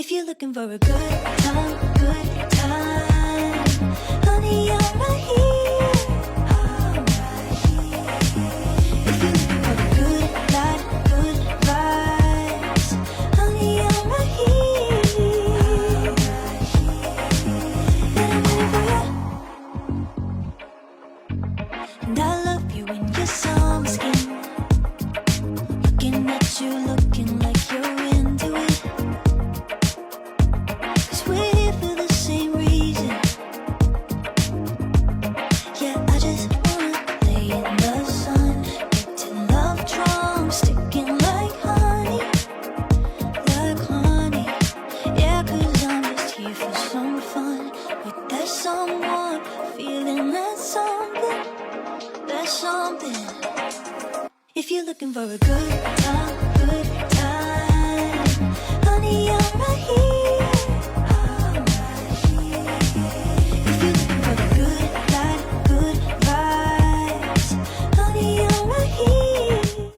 If you're looking for a good time, honey, I'm right here. If you're looking for a good life, good vibes, honey, I'm right here. And I'm waiting for you. And I love you in your summer skin, looking at you, looking like you're into it. We're here for the same reason. Yeah, I just wanna lay in the sun, get to love drums, sticking like honey. Yeah, 'cause I'm just here for some fun with that someone, feeling that something, that something. If you're looking for a good time, good